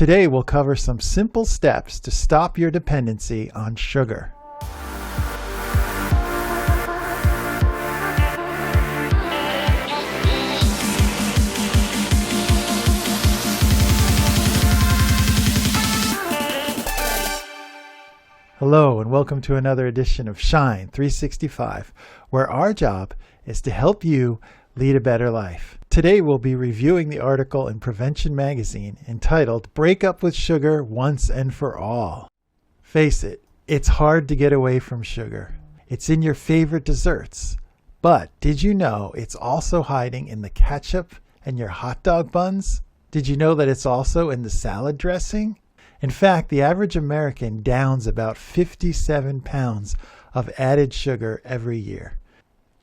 Today we'll cover some simple steps to stop your dependency on sugar. Hello and welcome to another edition of Shine 365, where our job is to help you lead a better life. Today we'll be reviewing the article in Prevention Magazine entitled "Break Up with Sugar Once and for All." Face it, it's hard to get away from sugar. It's in your favorite desserts. But did you know it's also hiding in the ketchup and your hot dog buns? Did you know that it's also in the salad dressing? In fact, the average American downs about 57 pounds of added sugar every year.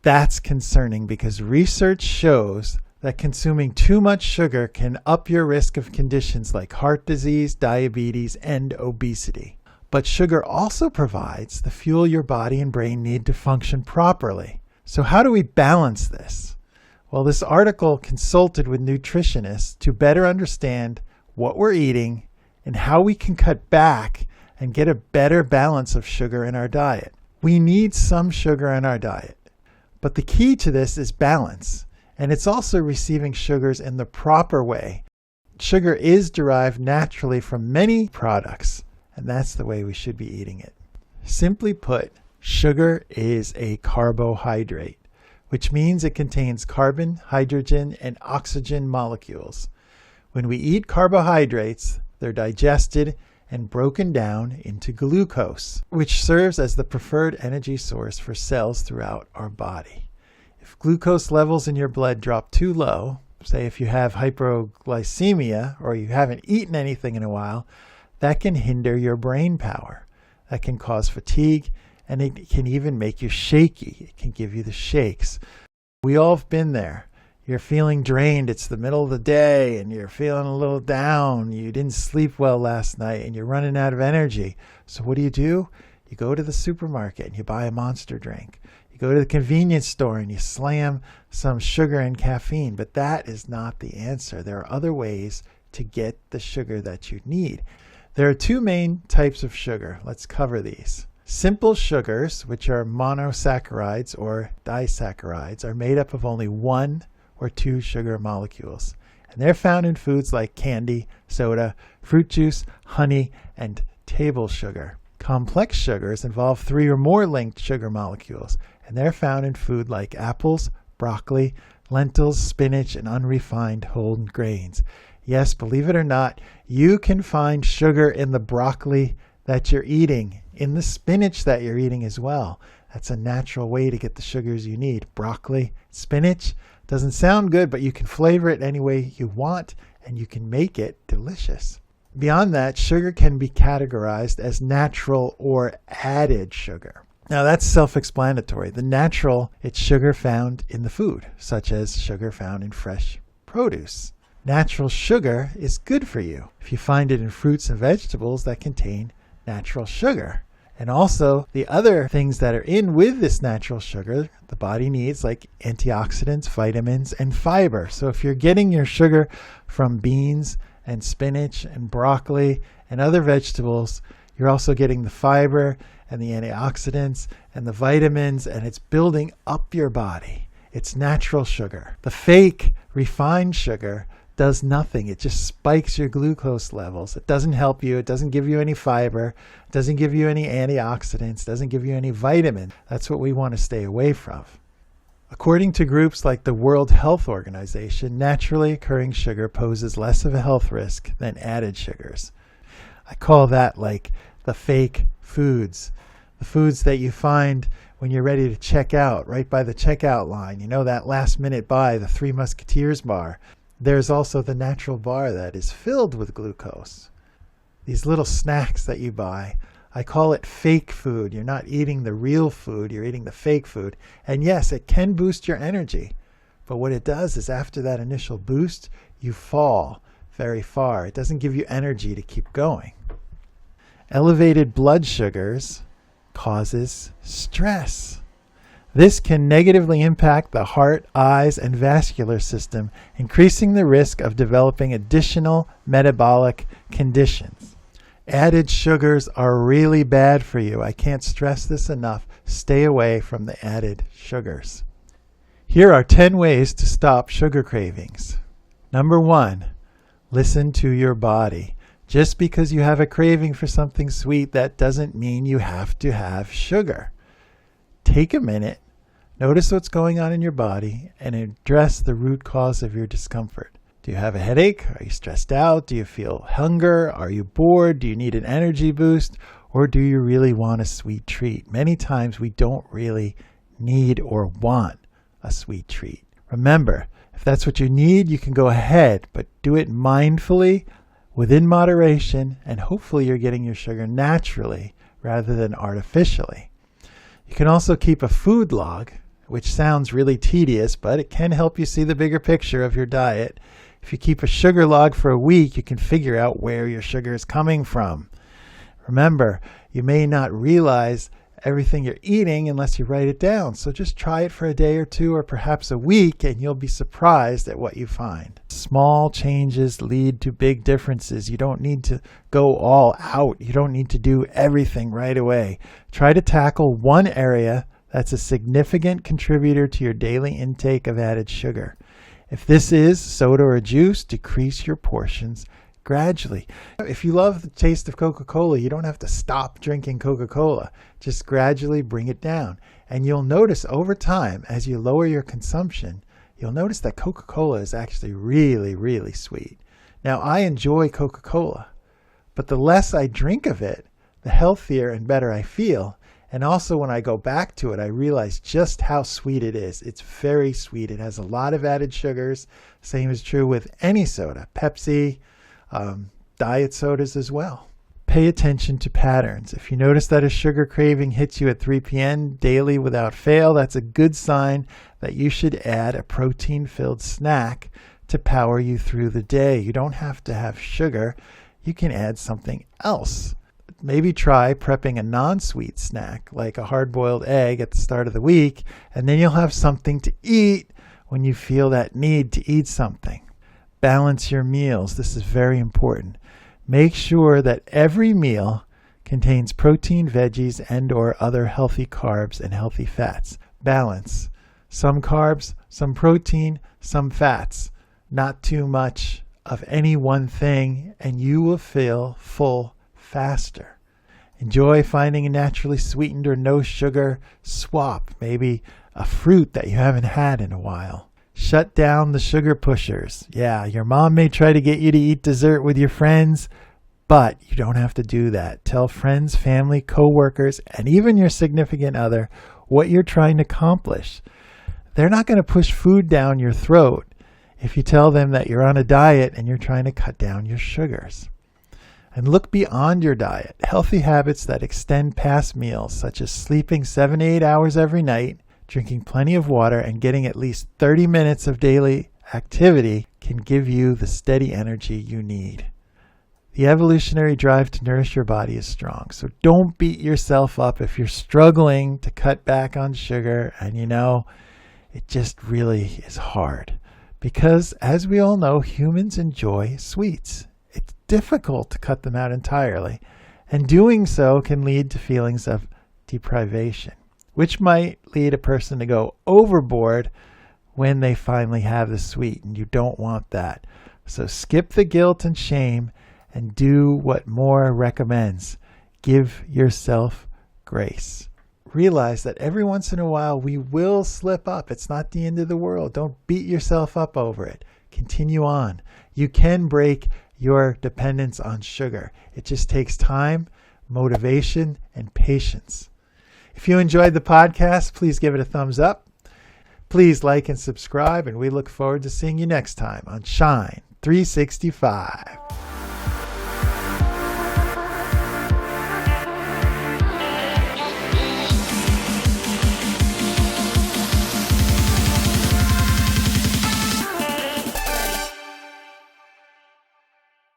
That's concerning because research shows that consuming too much sugar can up your risk of conditions like heart disease, diabetes, and obesity. But sugar also provides the fuel your body and brain need to function properly. So how do we balance this? Well, this article consulted with nutritionists to better understand what we're eating and how we can cut back and get a better balance of sugar in our diet. We need some sugar in our diet, but the key to this is balance, and it's also receiving sugars in the proper way. Sugar is derived naturally from many products, and that's the way we should be eating it. Simply put, sugar is a carbohydrate, which means it contains carbon, hydrogen, and oxygen molecules. When we eat carbohydrates, they're digested and broken down into glucose, which serves as the preferred energy source for cells throughout our body. If glucose levels in your blood drop too low, say if you have hypoglycemia or you haven't eaten anything in a while, that can hinder your brain power. That can cause fatigue, and it can even make you shaky. It can give you the shakes. We all have been there. You're feeling drained, it's the middle of the day, and you're feeling a little down. You didn't sleep well last night, and you're running out of energy. So what do? You go to the supermarket and you buy a Monster drink. You go to the convenience store and you slam some sugar and caffeine. But that is not the answer. There are other ways to get the sugar that you need. There are two main types of sugar. Let's cover these. Simple sugars, which are monosaccharides or disaccharides, are made up of only one or two sugar molecules. And they're found in foods like candy, soda, fruit juice, honey, and table sugar. Complex sugars involve three or more linked sugar molecules, and they're found in food like apples, broccoli, lentils, spinach, and unrefined whole grains. Yes, believe it or not, you can find sugar in the broccoli that you're eating, in the spinach that you're eating as well. That's a natural way to get the sugars you need. Broccoli, spinach. Doesn't sound good, but you can flavor it any way you want, and you can make it delicious. Beyond that, sugar can be categorized as natural or added sugar. Now that's self-explanatory. The natural, it's sugar found in the food, such as sugar found in fresh produce. Natural sugar is good for you if you find it in fruits and vegetables that contain natural sugar. And also the other things that are in with this natural sugar, the body needs, like antioxidants, vitamins, and fiber. So if you're getting your sugar from beans and spinach and broccoli and other vegetables, you're also getting the fiber and the antioxidants and the vitamins, and it's building up your body. It's natural sugar. The fake refined sugar does nothing. It just spikes your glucose levels. It doesn't help you. It doesn't give you any fiber. It doesn't give you any antioxidants. It doesn't give you any vitamin. That's what we want to stay away from. According to groups like the World Health Organization, naturally occurring sugar poses less of a health risk than added sugars. I call that like the fake foods. The foods that you find when you're ready to check out, right by the checkout line. You know, that last minute buy, the Three Musketeers bar. There's also the natural bar that is filled with glucose. These little snacks that you buy, I call it fake food. You're not eating the real food, you're eating the fake food. And yes, it can boost your energy. But what it does is after that initial boost, you fall very far. It doesn't give you energy to keep going. Elevated blood sugars causes stress. This can negatively impact the heart, eyes, and vascular system, increasing the risk of developing additional metabolic conditions. Added sugars are really bad for you. I can't stress this enough. Stay away from the added sugars. Here are 10 ways to stop sugar cravings. Number 1, listen to your body. Just because you have a craving for something sweet, that doesn't mean you have to have sugar. Take a minute, notice what's going on in your body, and address the root cause of your discomfort. Do you have a headache? Are you stressed out? Do you feel hunger? Are you bored? Do you need an energy boost? Or do you really want a sweet treat? Many times we don't really need or want a sweet treat. Remember, if that's what you need, you can go ahead, but do it mindfully, within moderation, and hopefully you're getting your sugar naturally rather than artificially. You can also keep a food log, which sounds really tedious, but it can help you see the bigger picture of your diet. If you keep a sugar log for a week, you can figure out where your sugar is coming from. Remember, you may not realize everything you're eating unless you write it down. So just try it for a day or two or perhaps a week, and you'll be surprised at what you find. Small changes lead to big differences. You don't need to go all out. You don't need to do everything right away. Try to tackle one area that's a significant contributor to your daily intake of added sugar. If this is soda or juice, decrease your portions gradually. If you love the taste of Coca-Cola, you don't have to stop drinking Coca-Cola. Just gradually bring it down. And you'll notice over time, as you lower your consumption, you'll notice that Coca-Cola is actually really, really sweet. Now, I enjoy Coca-Cola, but the less I drink of it, the healthier and better I feel. And also when I go back to it, I realize just how sweet it is. It's very sweet. It has a lot of added sugars. Same is true with any soda, Pepsi, diet sodas as well. Pay attention to patterns. If you notice that a sugar craving hits you at 3 p.m. daily without fail, that's a good sign that you should add a protein-filled snack to power you through the day. You don't have to have sugar. You can add something else. Maybe try prepping a non-sweet snack like a hard-boiled egg at the start of the week, and then you'll have something to eat when you feel that need to eat something. Balance your meals. This is very important. Make sure that every meal contains protein, veggies, and or other healthy carbs and healthy fats. Balance. Some carbs, some protein, some fats. Not too much of any one thing, and you will feel full faster. Enjoy finding a naturally sweetened or no sugar swap, maybe a fruit that you haven't had in a while. Shut down the sugar pushers. Yeah, your mom may try to get you to eat dessert with your friends, but you don't have to do that. Tell friends, family, co-workers, and even your significant other what you're trying to accomplish. They're not going to push food down your throat if you tell them that you're on a diet and you're trying to cut down your sugars. And look beyond your diet. Healthy habits that extend past meals, such as sleeping 7 to 8 hours every night, drinking plenty of water, and getting at least 30 minutes of daily activity can give you the steady energy you need. The evolutionary drive to nourish your body is strong, so don't beat yourself up if you're struggling to cut back on sugar, and it just really is hard. Because, as we all know, humans enjoy sweets. It's difficult to cut them out entirely, and doing so can lead to feelings of deprivation, which might lead a person to go overboard when they finally have the sweet, and you don't want that. So skip the guilt and shame and do what Moore recommends. Give yourself grace. Realize that every once in a while we will slip up. It's not the end of the world. Don't beat yourself up over it. Continue on. You can break your dependence on sugar. It just takes time, motivation, and patience. If you enjoyed the podcast, please give it a thumbs up. Please like and subscribe, and we look forward to seeing you next time on Shine 365.